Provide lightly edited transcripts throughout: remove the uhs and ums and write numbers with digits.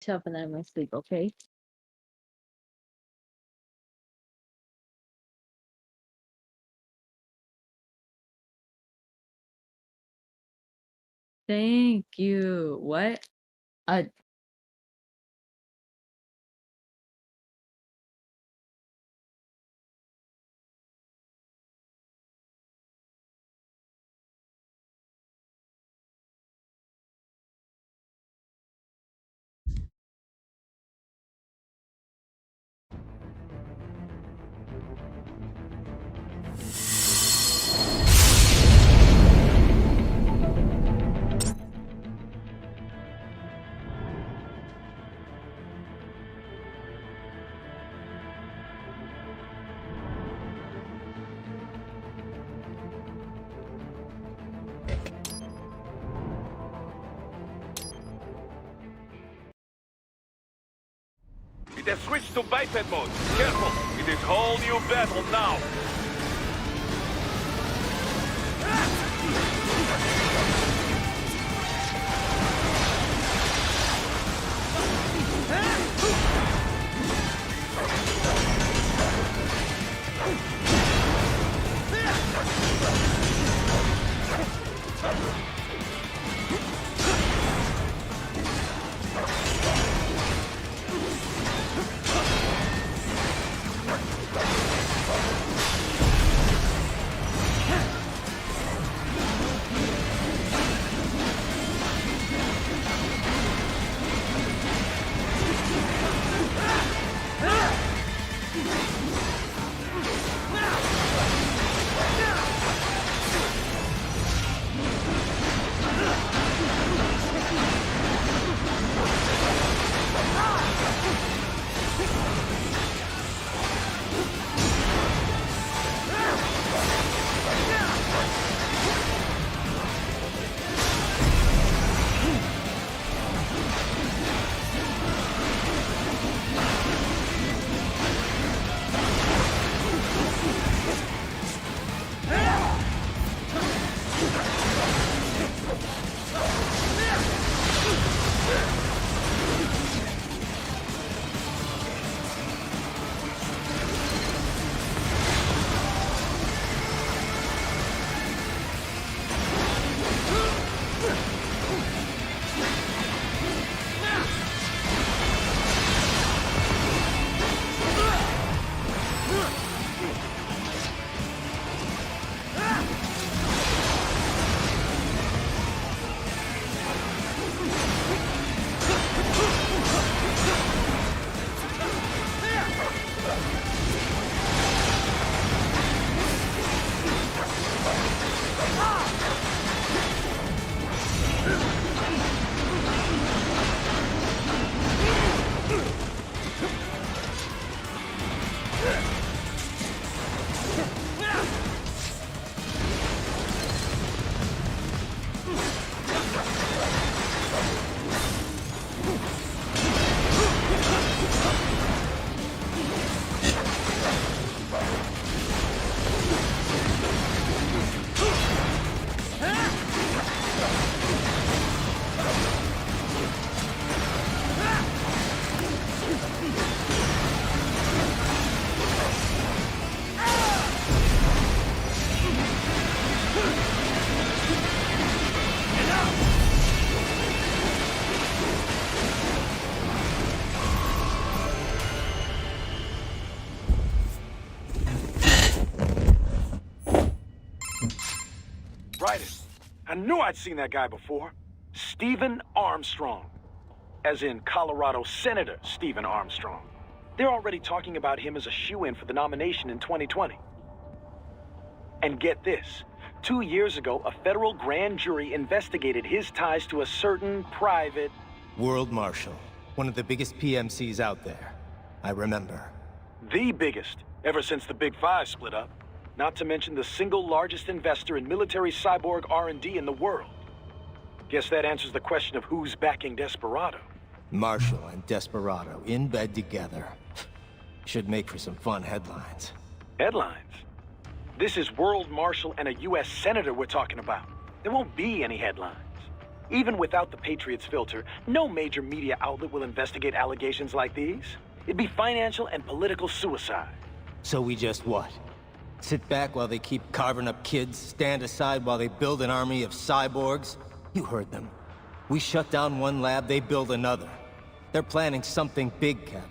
shelf and I'm asleep, okay? Thank you. What? Uh, It has switched to biped mode. Careful, it is whole new battle now. Right it. I knew I'd seen that guy before. Stephen Armstrong. As in Colorado Senator Stephen Armstrong. They're already talking about him as a shoo-in for the nomination in 2020. And get this. 2 years ago, a federal grand jury investigated his ties to a certain private... World Marshal. One of the biggest PMCs out there. I remember. The biggest, ever since the Big Five split up. Not to mention the single largest investor in military cyborg R&D in the world. Guess that answers the question of who's backing Desperado. Marshall and Desperado in bed together. Should make for some fun headlines. Headlines? This is World Marshal and a U.S. Senator we're talking about. There won't be any headlines. Even without the Patriots filter, no major media outlet will investigate allegations like these. It'd be financial and political suicide. So we just what? Sit back while they keep carving up kids, stand aside while they build an army of cyborgs? You heard them. We shut down one lab, they build another. They're planning something big, Kev.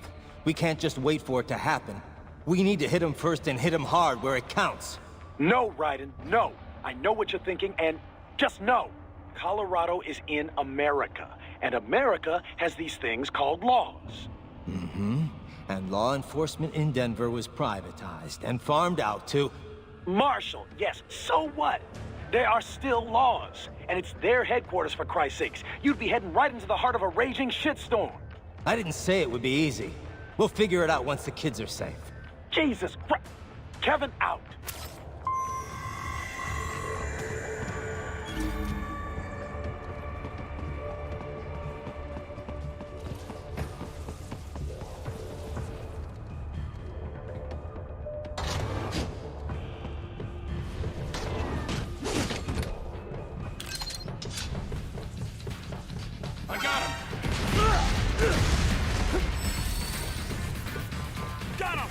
We can't just wait for it to happen. We need to hit them first and hit them hard where it counts. No, Raiden, no. I know what you're thinking, and just know. Colorado is in America, and America has these things called laws. Mm-hmm. And law enforcement in Denver was privatized and farmed out to... Marshall, yes, so what? There are still laws, and it's their headquarters, for Christ's sakes. You'd be heading right into the heart of a raging shitstorm. I didn't say it would be easy. We'll figure it out once the kids are safe. Jesus Christ. Kevin out. I got him! Got him!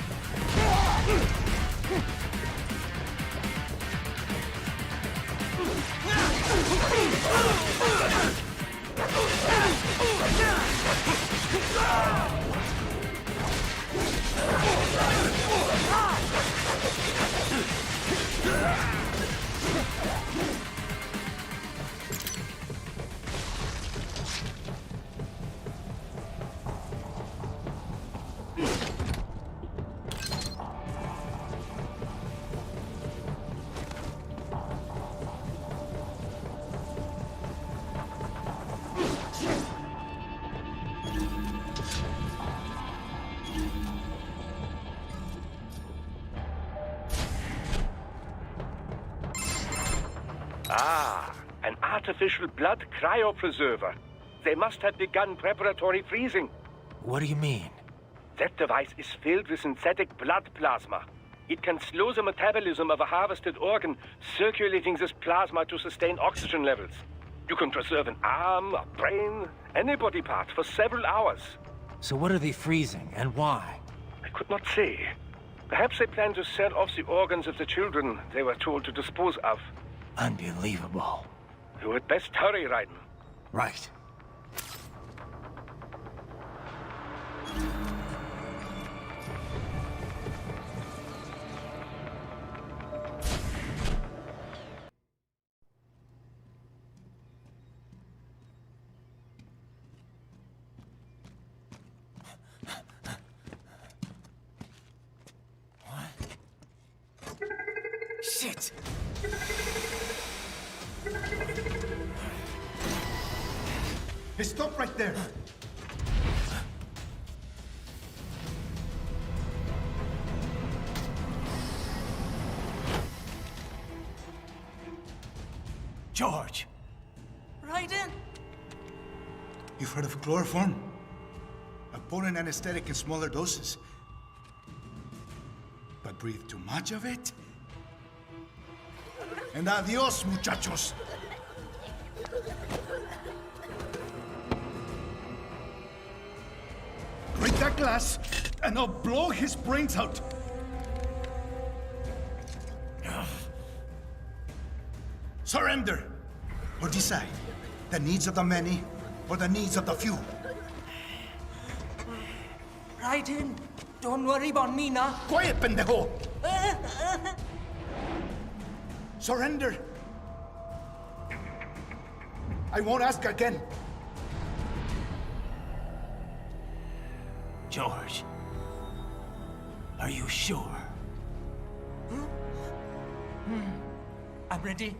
Ah, an artificial blood cryopreserver. They must have begun preparatory freezing. What do you mean? That device is filled with synthetic blood plasma. It can slow the metabolism of a harvested organ, circulating this plasma to sustain oxygen levels. You can preserve an arm, a brain, any body part for several hours. So what are they freezing, and why? I could not say. Perhaps they plan to sell off the organs of the children they were told to dispose of. Unbelievable. You had best hurry, Raiden. Right. Shit! Hey, stop right there! George! Raiden? You've heard of chloroform? A potent anesthetic in smaller doses. But breathe too much of it? And adios, muchachos! Break that glass, and I'll blow his brains out! Surrender! Or decide. The needs of the many, or the needs of the few. Raiden, don't worry about me now. Quiet, pendejo! Surrender! I won't ask again. George, are you sure? I'm ready.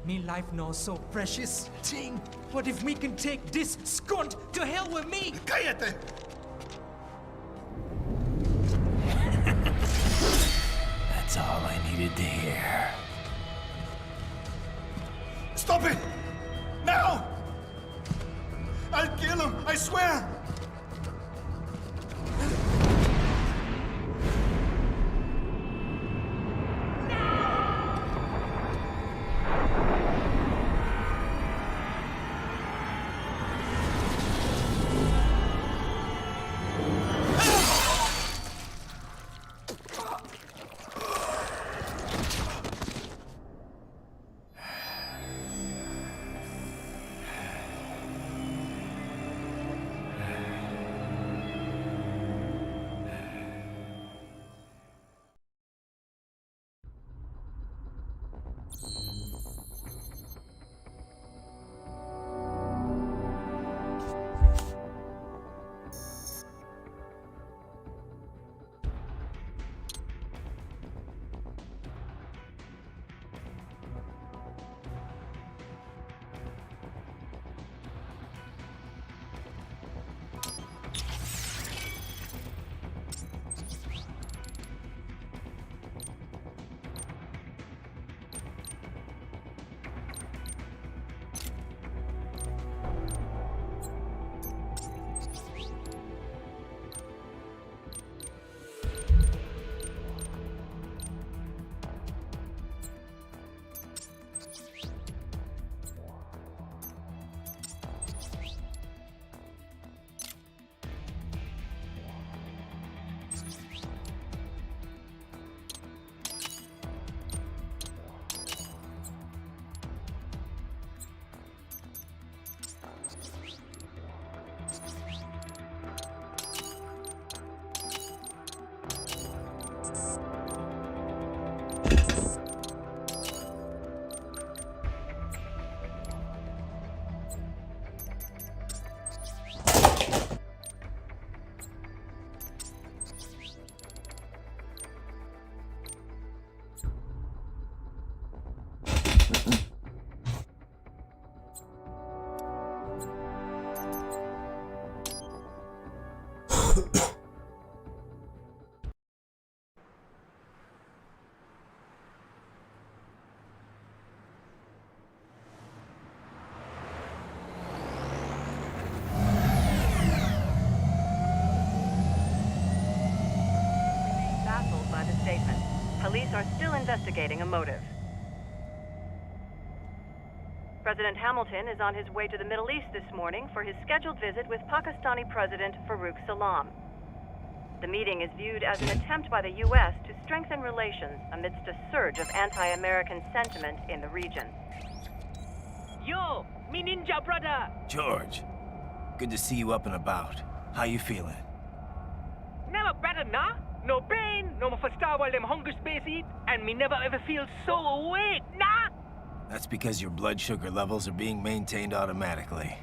Me life now so precious. Ting, what if me can take this skunt to hell with me? Cállate! That's all I needed to hear. Stop it! Now! I'll kill him, I swear! Baffled by the statement. Police are still investigating a motive. President Hamilton is on his way to the Middle East this morning for his scheduled visit with Pakistani President Farouk Salam. The meeting is viewed as an attempt by the U.S. to strengthen relations amidst a surge of anti-American sentiment in the region. Yo, me ninja brother! George, good to see you up and about. How you feeling? Never better, nah? No pain, no more fast while them hunger space eat, and me never ever feel so awake, nah? That's because your blood sugar levels are being maintained automatically.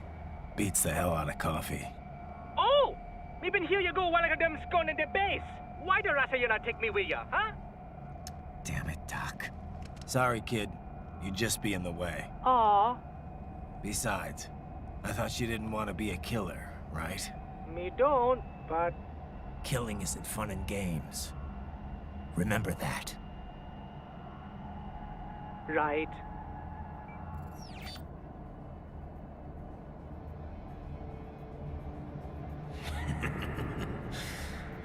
Beats the hell out of coffee. Oh! Me been here you go while I got them scone in the base. Why the rasa you not take me with ya, huh? Damn it, Doc. Sorry, kid. You'd just be in the way. Aw, Besides, I thought you didn't want to be a killer, right? me don't, but... Killing isn't fun and games. Remember that. Right.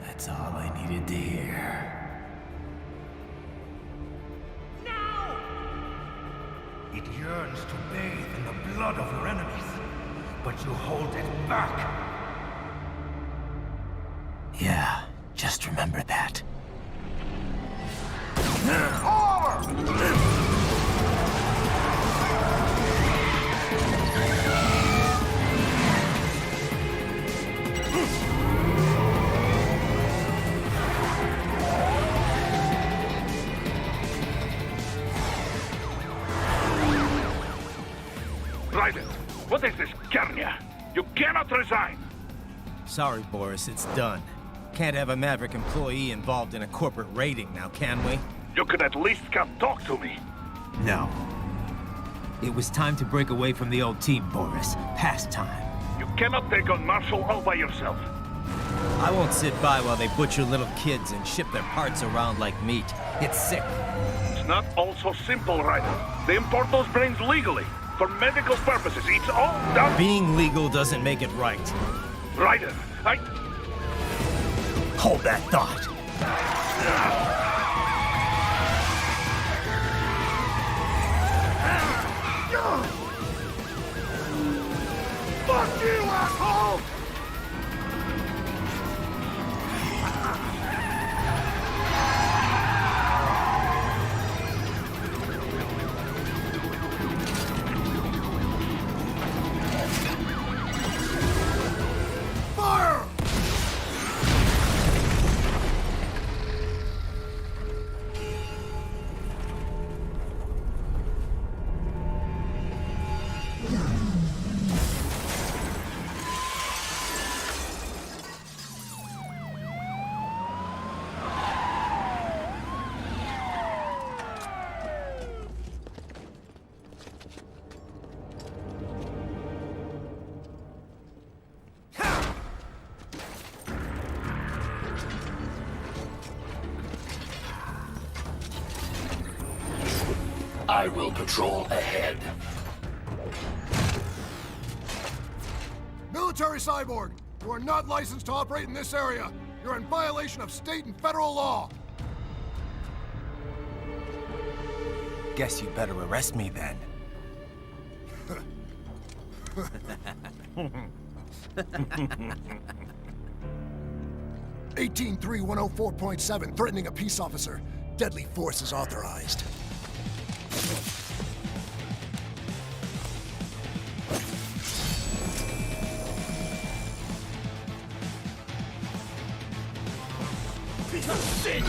That's all I needed to hear. It yearns to bathe in the blood of your enemies, but you hold it back. Yeah, just remember that. Raiden, what is this, Garnia? You cannot resign! Sorry, Boris, it's done. Can't have a Maverick employee involved in a corporate raiding now, can we? You could at least come talk to me. No. It was time to break away from the old team, Boris. Past time. You cannot take on Marshall all by yourself. I won't sit by while they butcher little kids and ship their parts around like meat. It's sick. It's not all so simple, Raiden. They import those brains legally. For medical purposes, it's all done. Being legal doesn't make it right. Raiden, Hold that thought. Fuck you, asshole! Fire! I will patrol ahead. Military cyborg, you are not licensed to operate in this area. You're in violation of state and federal law. Guess you better arrest me then. 18-3-104.7, threatening a peace officer. Deadly force is authorized. Piece of shit!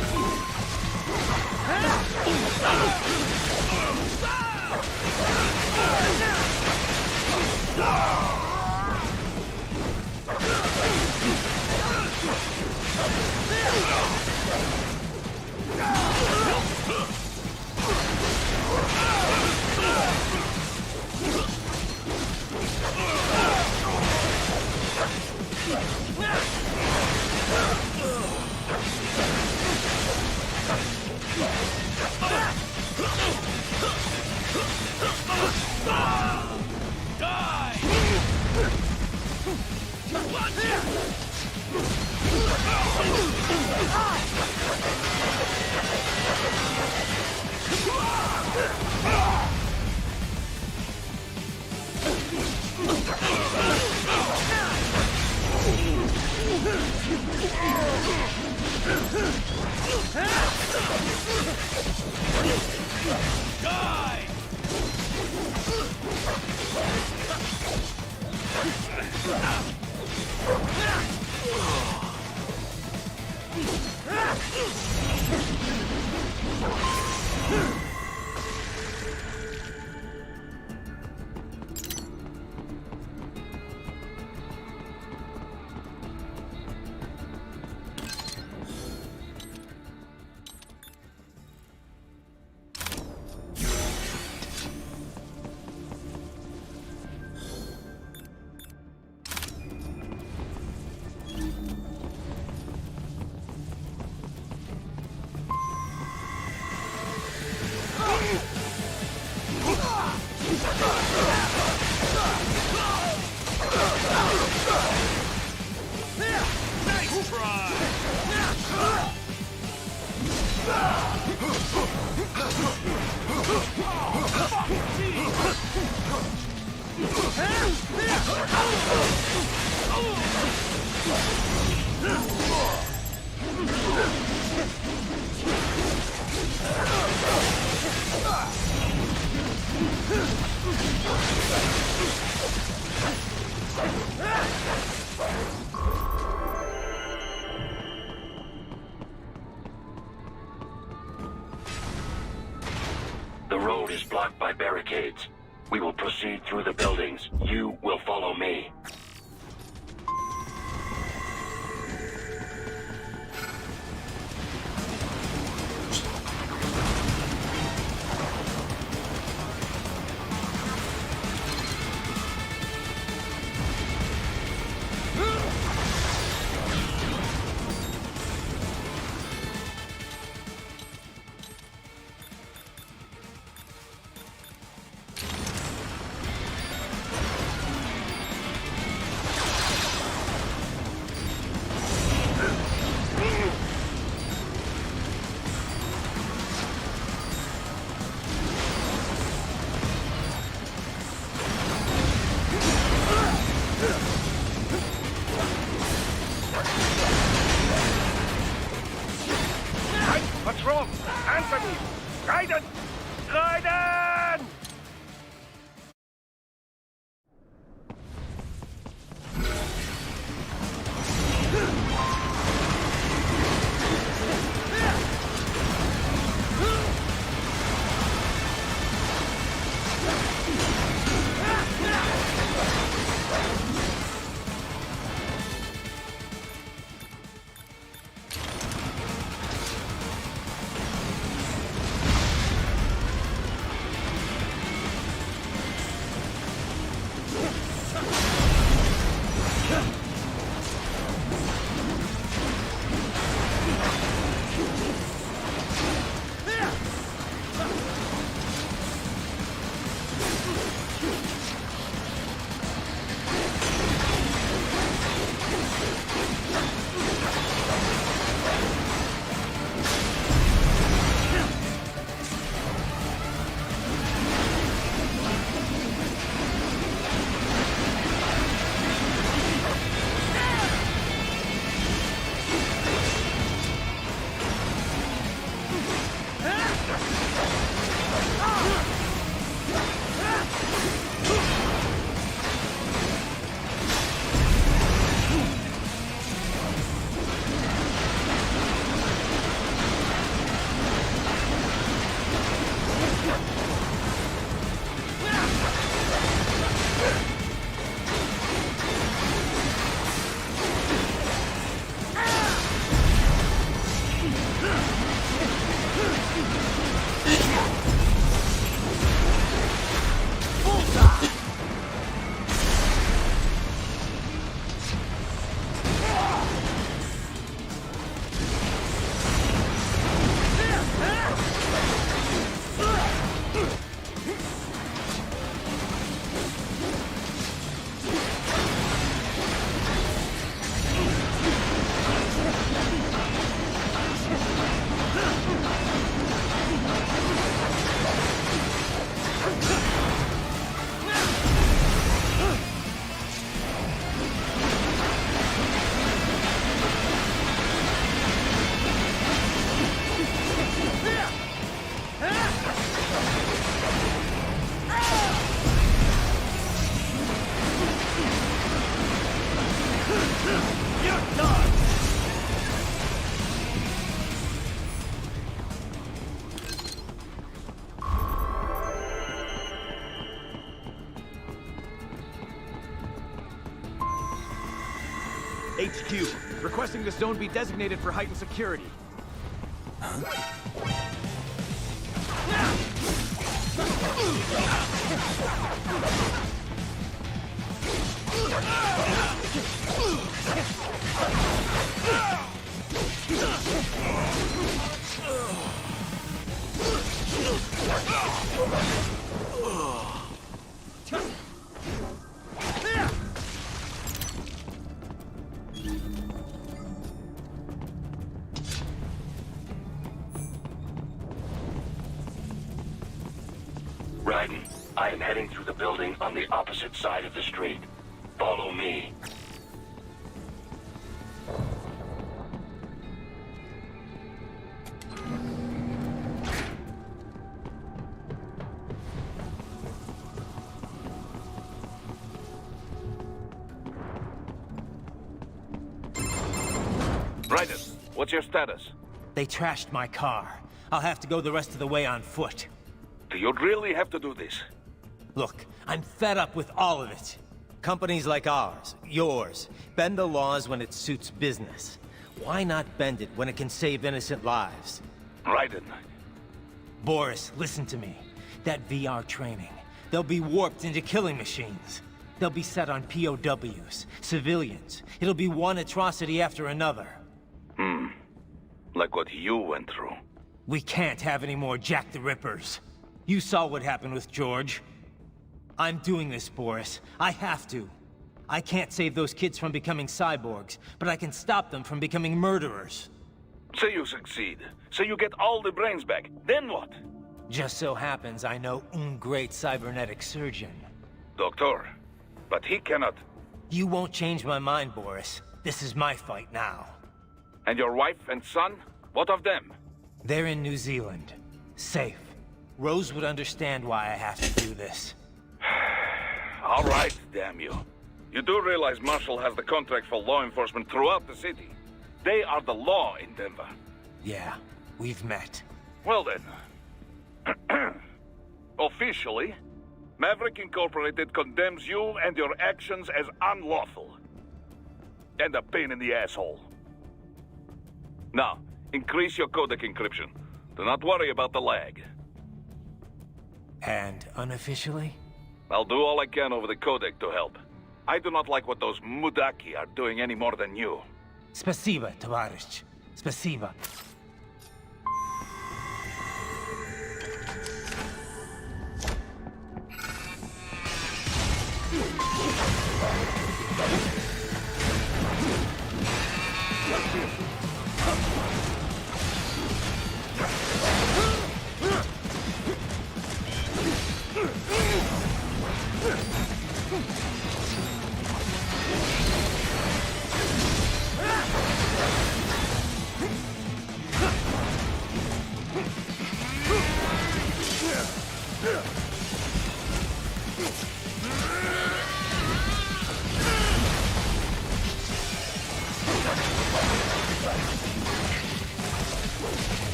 The road is blocked by barricades. We will proceed through the buildings. You will follow me. What's wrong? Answer me! Raiden! Raiden! HQ. Requesting this zone be designated for heightened security. Raiden, I am heading through the building on the opposite side of the street. Follow me. Raiden, what's your status? They trashed my car. I'll have to go the rest of the way on foot. Do you really have to do this? Look, I'm fed up with all of it. Companies like ours, yours, bend the laws when it suits business. Why not bend it when it can save innocent lives? Raiden. Boris, listen to me. That VR training, they'll be warped into killing machines. They'll be set on POWs, civilians. It'll be one atrocity after another. Like what you went through. We can't have any more Jack the Rippers. You saw what happened with George. I'm doing this, Boris. I have to. I can't save those kids from becoming cyborgs, but I can stop them from becoming murderers. Say you succeed. Say you get all the brains back. Then what? Just so happens I know un great cybernetic surgeon. Doctor. But he cannot. You won't change my mind, Boris. This is my fight now. And your wife and son? What of them? They're in New Zealand. Safe. Rose would understand why I have to do this. All right, damn you. You do realize Marshall has the contract for law enforcement throughout the city. They are the law in Denver. Yeah, we've met. Well then. Officially, Maverick Incorporated condemns you and your actions as unlawful. And a pain in the asshole. Now, increase your codec encryption. Do not worry about the lag. And unofficially? I'll do all I can over the codec to help. I do not like what those Mudaki are doing any more than you. Spasiba, Tavarish. Spasiba.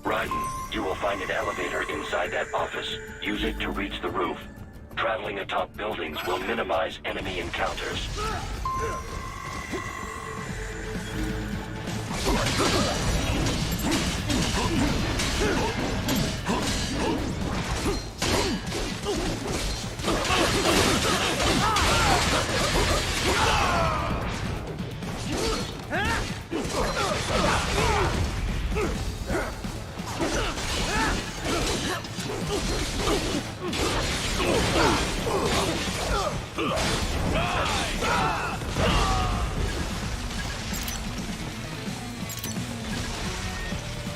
Raiden, you will find an elevator inside that office. Use it to reach the roof. Traveling atop buildings will minimize enemy encounters.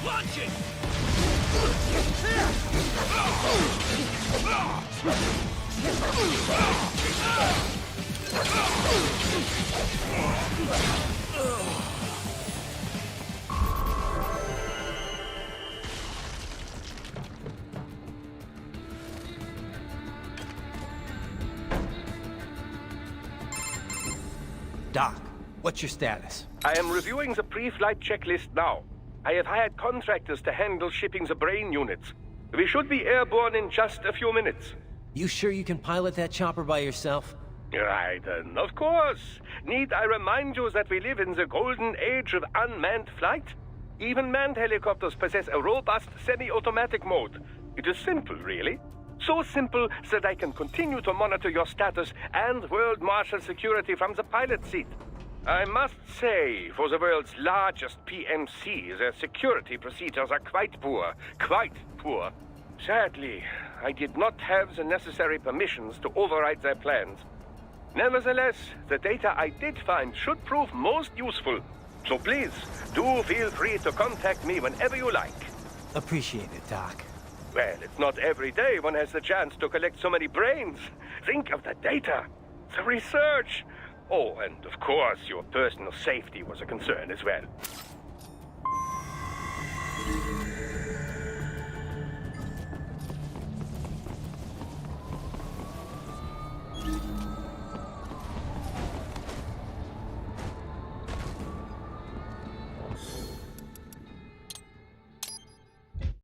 Launching! Doc, what's your status? I am reviewing the pre-flight checklist now. I have hired contractors to handle shipping the brain units. We should be airborne in just a few minutes. You sure you can pilot that chopper by yourself? Right, of course. Need I remind you that we live in the golden age of unmanned flight? Even manned helicopters possess a robust semi-automatic mode. It is simple, really. So simple that I can continue to monitor your status and world marshal security from the pilot seat. I must say, for the world's largest PMC, their security procedures are quite poor. Quite poor. Sadly, I did not have the necessary permissions to override their plans. Nevertheless, the data I did find should prove most useful. So please, do feel free to contact me whenever you like. Appreciate it, Doc. Well, it's not every day one has the chance to collect so many brains. Think of the data, the research. Oh, and of course, your personal safety was a concern as well.